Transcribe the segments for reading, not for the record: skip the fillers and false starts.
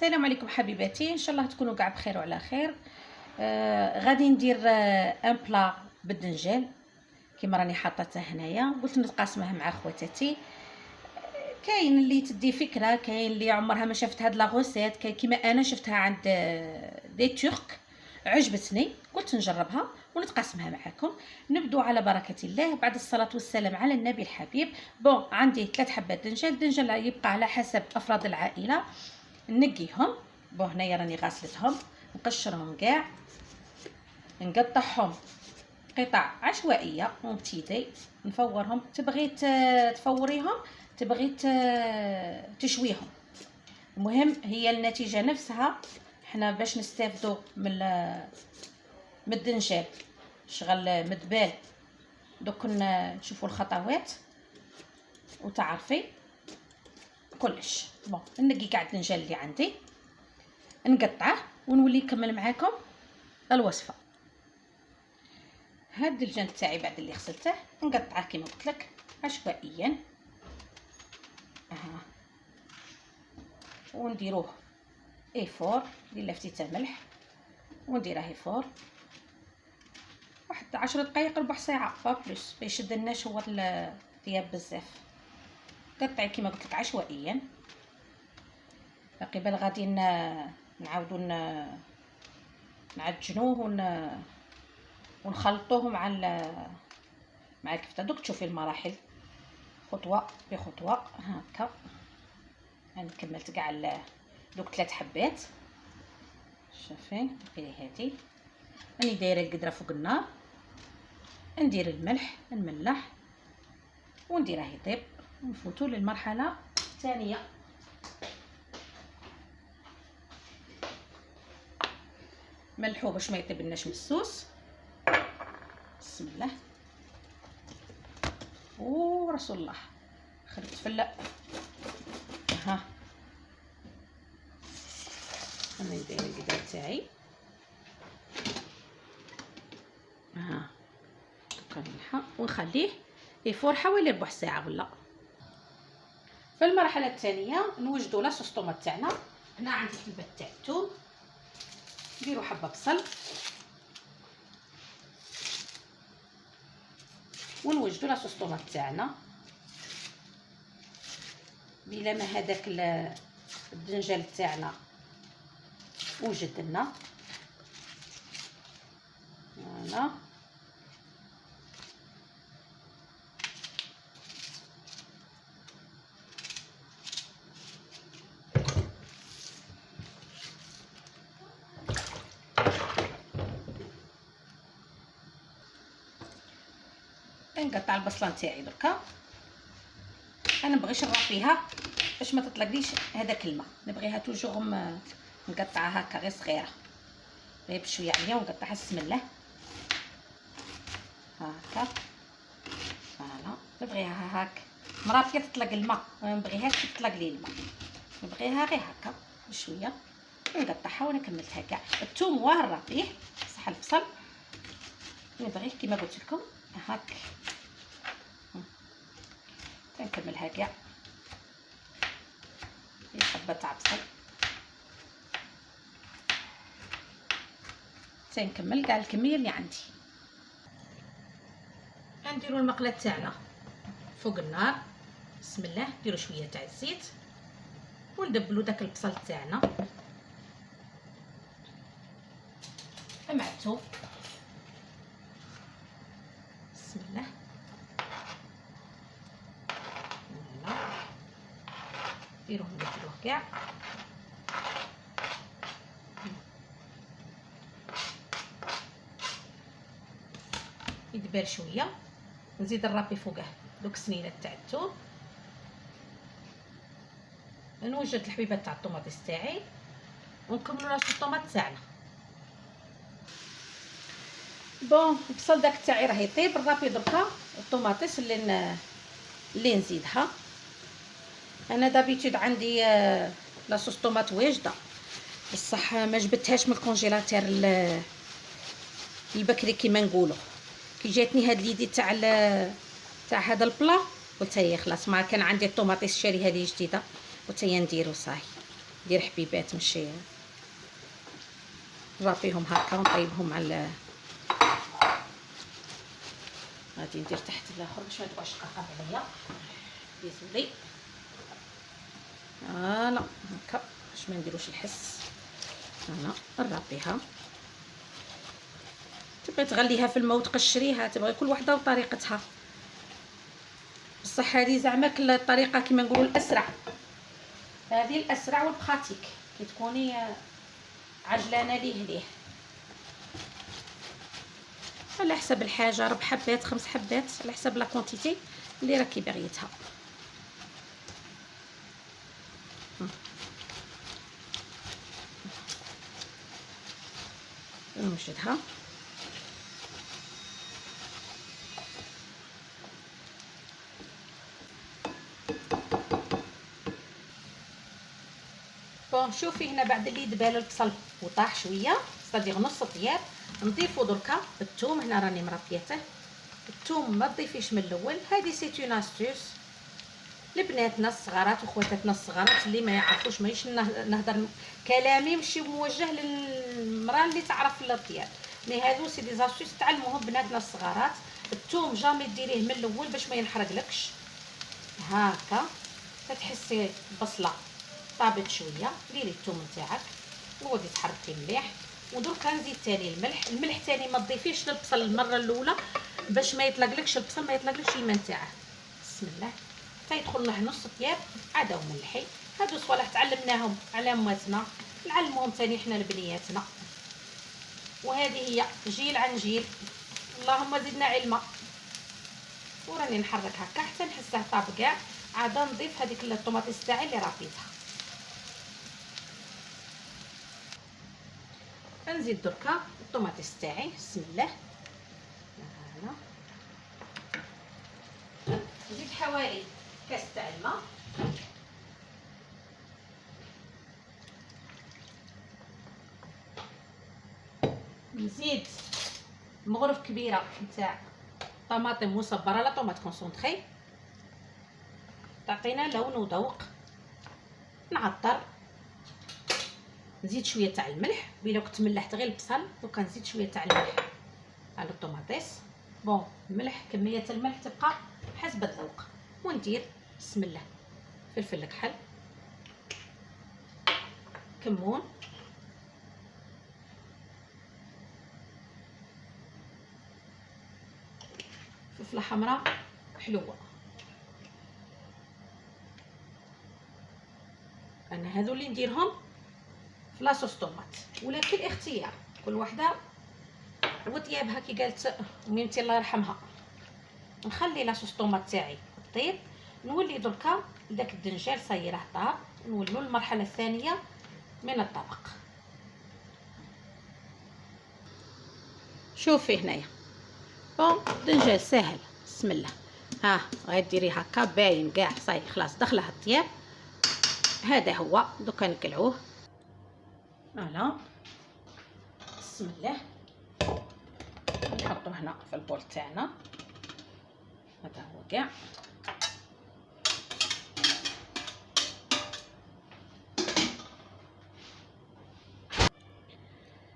السلام عليكم حبيباتي، ان شاء الله تكونوا كاع بخير وعلى خير. غادي ندير ان بلا بالدنجال كيما راني حاطته هنايا. قلت نتقاسمه مع خواتاتي. كاين اللي تدي فكره، كاين اللي عمرها ما شافت هاد لا غوسيت، كاين كيما انا شفتها عند دي ترك عجبتني، قلت نجربها ونتقاسمها معكم. نبدو على بركه الله بعد الصلاه والسلام على النبي الحبيب. بون، عندي 3 حبات دنجال. الدنجال يبقى على حسب افراد العائله. نقيهم. بون، هنايا راني غاسلتهم، نقشرهم كاع، نقطعهم قطع عشوائيه وابتدي نفورهم. تبغي تفوريهم، تبغي تشويهم، المهم هي النتيجه نفسها. حنا باش نستافدوا من الدنجال شغل مدبال. دوك نشوفوا الخطوات وتعرفي كلش. بون، نقي كاع الدنجال اللي عندي، نقطعه ونولي نكمل معاكم الوصفه. هاد الدجاج تاعي بعد اللي غسلته نقطعه كيما قلت لك عشوائيا، ونديروه ايفور. ندير له فتيته ملح ونديره ايفور واحد 10 دقائق ربع ساعه با بلوس، باش يشدلناش هو الثياب بزاف. قطعي كيما قلت لك عشوائيا. قبل غادي نعاودو نعجنوه ونخلطوه مع الكفته. دوك تشوفي المراحل خطوه بخطوه هكا. انا كملت كاع دوك 3 حبات. شايفين هادي راني دايره القدره فوق النار، ندير الملح نملح ونديره يطيب ونفوتوا للمرحله الثانيه. ملحوه باش ما يطيبلناش من السوس. بسم الله ورسول الله. خرجت فلا ها. انا ندير القدر تاعي ها. نلحق ونخليه يفور حوالي ربع ساعه ولا. في المرحله الثانيه نوجدوا لاصوص طوماط تاعنا. هنا عندي حبه تاع الثوم، نديروا حبه بصل ونوجدوا لاصوص طوماط تاعنا. بلا ما هذاك الدنجال تاعنا وجد لنا. فوالا نقطع البصله نتاعي دركا. انا مبغيش نربيها باش ما تطلقليش هذاك الماء، نبغيها توجور نقطعها هكا غير صغيره، غير بشويه عليا ونقطعها. بسم الله هكا. فوالا نبغيها هاك مرابيه تطلق الماء، ما نبغيهاش تطلق لي الماء، نبغيها غير هكا بشويه. نقطعها وانا كملتها كاع. الثوم واه الرقيق صح البصل نبغيه كيما قلت لكم هاك. نكملها كاع حبه تاع بصل. تنكمل كاع الكميه اللي عندي. نديروا المقله تاعنا فوق النار. بسم الله. نديروا شويه تاع الزيت وندبلوا داك البصل تاعنا مع الثوم. بسم الله. نديروه ندبلوه كاع. يدبر شويه نزيد نرابي فوقه دوك السنينات تاع الثوم. نوجد الحبيبات تاع الطوماطيس تاعي ونكملوا لاصوص الطوماط تاعنا. بون، البصل داك تاعي راه يطيب. نرابي دركا الطوماطيس اللي نزيدها. انا دابيتود عندي لاصوص طوماط واجده، بصح ما جبتهاش من الكونجيلاتير البكري كيما نقولوا. كي جاتني هاد ليدي تاع هذا البلا قلت هي خلاص، ما كان عندي الطوماطيس شاري هذه جديده قلت هي نديرو صاي. ندير حبيبات ماشي نرابيهم هكا ونطيبهم مع غادي ندير تحت الاخر باش ما تبقاش قاقب عليا. ديزولي فوالا هكا باش ما نديروش الحس. انا نرابيها. تبغي تغليها في الماء وتقشريها، تبغي كل وحده وطريقتها. بصح هذه زعما كل الطريقه كما نقولوا الاسرع، هذه الاسرع والبخاتيك كي تكوني عجلانه ليه على حسب الحاجه، 4 حبات 5 حبات على حسب لا كونتيتي اللي راكي باغيتها. نوجدها. بون شوفي هنا بعد اللي دبال البصل وطاح شويه صديق نص طياب، نضيفو دركا الثوم. هنا راني مربيته. الثوم ما تضيفيش من الاول، هذه سي اون استوس لبناتنا الصغارات وخواتاتنا الصغارات اللي ما يعرفوش. ماشي نهضر كلامي ماشي موجه للمراه اللي تعرف الطياب، مي هادو سي دي زاستوس تعلموهم بناتنا الصغارات. الثوم جامي ديريه من الاول باش ما ينحرقلكش. هكا تحسي البصله طابت شويه، ديري الثوم نتاعك وغادي تحركي مليح. ودركا نزيد ثاني الملح ثاني ما تضيفيش للبصل المره الاولى باش ما يطلقلكش البصل، ما يطلقلكش الماء نتاعه. بسم الله حتى يدخل له نص طياب عاد وملحي. هادو صوالح تعلمناهم على مواتنا، نعلموهم ثاني حنا لبنياتنا. وهذه هي جيل عن جيل، اللهم زدنا علما. وراني نحرك هكا حتى نحسه طاب كاع، عاد نضيف هذيك الطوماطيس تاعي اللي رابيتها. نزيد دركا الطوماطيس تاعي. بسم الله. هنا نزيد حوالي كاس تاع الماء. نزيد مغرف كبيره نتاع طماطم مصبره لا طوماط كونسونطري تعطينا لون وذوق. نعطر. نزيد شويه تاع الملح، بلا كنت ملحت غير البصل دوكا نزيد شويه تاع الملح على الطوماطيس. بون الملح كميه الملح تبقى حسب الذوق. وندير بسم الله فلفل كحل، كمون، فلفله حمراء حلوه. انا هذو اللي نديرهم في لاصوص طوماط، ولكن اختيار كل وحده وطيابها. كي قالت ميمتي الله يرحمها نخلي لاصوص طوماط تاعي طيب، نولي دركا داك الدنجال صايره طاب، نولوا المرحله الثانيه من الطبق. شوفي هنايا بون الدنجال ساهل. بسم الله. ها غاديري هكا باين كاع صاي خلاص دخله الطياب. هذا هو دوكا نقلعوه. فوالا بسم الله. نحطو هنا في البول تاعنا. هذا هو كاع.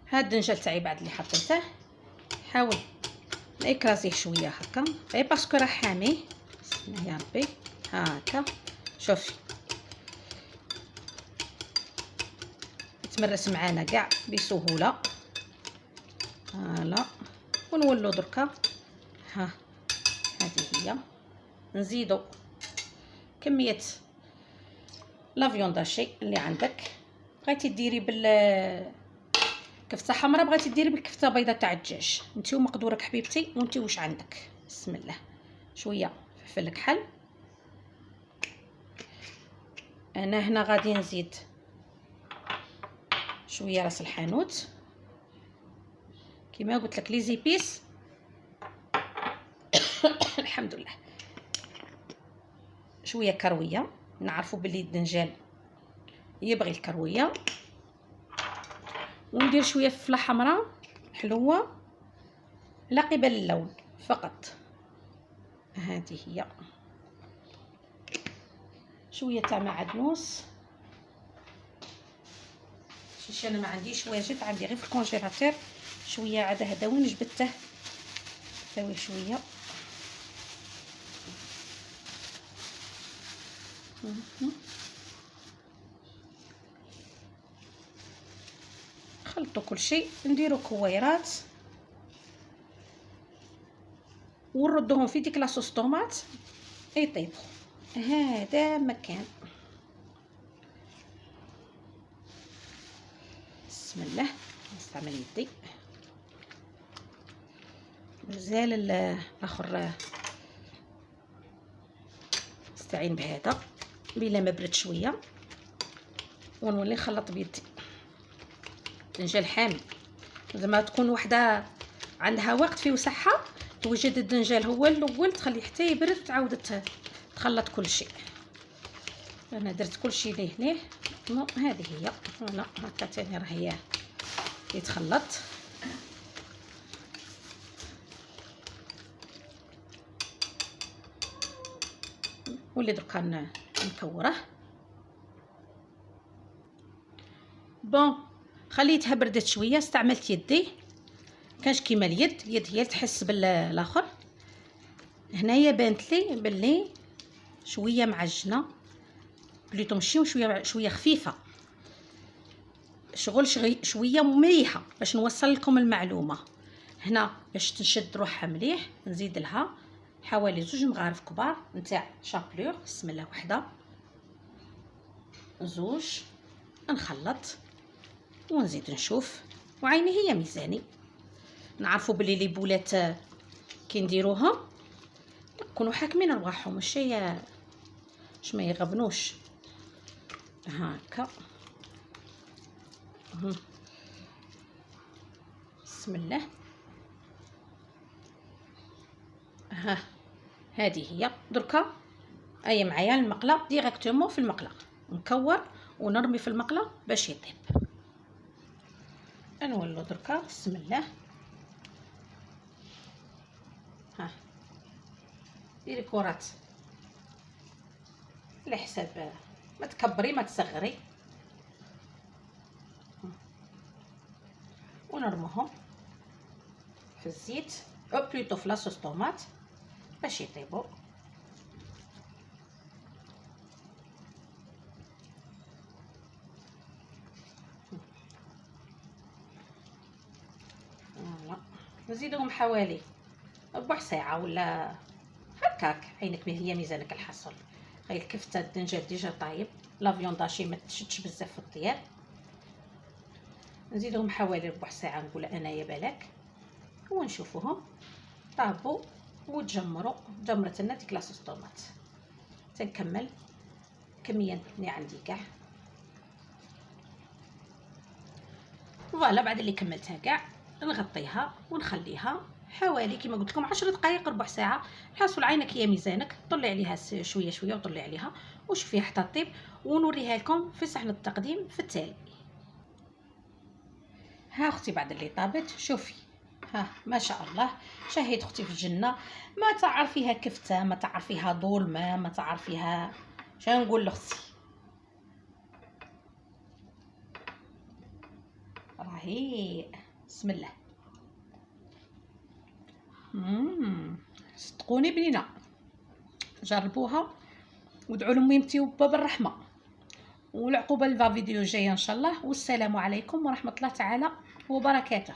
هاد الدنجال تاعي بعد اللي حطيته حاول نكراسيه شويه هكا غير باسكو راه حامي. بسم الله يا ربي. هكا شوفي يتمرس معانا كاع بسهوله. فوالا ونولو دركا. ها هذه هي. نزيدو كميه لا فيونداشي اللي عندك. بغيتي ديري كفته حمراء، بغيتي ديري بالكفته بيضاء تاع الدجاج، انت ومقدورك حبيبتي وانت واش عندك. بسم الله. شويه فلفل كحل. انا هنا غادي نزيد شويه راس الحانوت كما قلت لك لي زيبيس. الحمد لله. شويه كرويه، نعرفوا باللي الدنجال يبغي الكرويه. وندير شويه فلفله حمراء حلوه على قبل اللون فقط. هذه هي. شويه تاع معدنوس باش انا ما عنديش واجد، عندي غير في الكونجيلاتور شويه عاد هذا وين جبته ثوي شويه. خلطوا كل شيء، نديروا كويرات ونردوهم في ديك لاصوص طوماط يطيبوا. هذا مكان. بسم الله نستعمل يدي. مازال الاخر نستعين بهذا بلا ما برد شويه ونولي نخلط بيدي. الدنجال حامي، زعما تكون وحده عندها وقت فيه وصحه توجد الدنجال هو الاول، تخليه حتى يبرد وتعاود تخلط كل شيء. انا درت كل شيء ليه هذه هي. لا هكا ثاني راه يتخلط. ولي دركا نكوره. بون خليتها بردت شويه، استعملت يدي، كانش كيما اليد هي اللي تحس بالاخر. هنايا بانت لي باللي شويه معجنه بليتو ماشي شويه خفيفه، شغل شويه مليحه. باش نوصل لكم المعلومه هنا باش تشد روحها مليح، نزيد لها حوالي 2 مغارف كبار نتاع شابلور. بسم الله، 1 2 نخلط ونزيد نشوف. وعيني هي ميزاني. نعرفوا بلي لي بولات كي نديروهم نكونوا حاكمين رواحهم، ماشي ما يغبنوش هكا. بسم الله. هذه هي. دركا اي معايا المقله ديريكتومون في المقله، نكور ونرمي في المقله باش يطيب. نولو دركا. بسم الله. ديري كرات على حساب، ما تكبري ما تصغري، ونرموهم في الزيت او بلوتو في لاصوص طوماط باش يطيبوا. فوالا نزيدهم حوالي ربع ساعه ولا هكاك، عينك هي ميزانك الحصل. غير الكفته الدنجال ديجا طايب، لا فيونداشي ما تشدش بزاف في الطياب. نزيدهم حوالي ربع ساعه نقول انايا بالك، ونشوفوهم طابوا وتجمروا. جمرت لنا ديك لاصوص طوماط. تنكمل كميه اللي عندي كاع. فوالا بعد اللي كملتها كاع نغطيها ونخليها حوالي كما قلت لكم 10 دقائق ربع ساعه. حاسوا عينك هي ميزانك، طلعي عليها شويه شويه وطلعي عليها وشوفيها حتى طيب، ونوريها لكم في صحن التقديم في التالي. ها اختي بعد اللي طابت شوفي، ما شاء الله. شهيت اختي في الجنه. ما تعرفيها كفته، ما تعرفيها ظلمه، ما تعرفيها شنو نقول لاختي. راهي بسم الله. صدقوني بنينه، جربوها وادعوا لميمتي وباب الرحمه. والعقوبه للفيديو الجايه ان شاء الله. والسلام عليكم ورحمه الله تعالى وبركاته.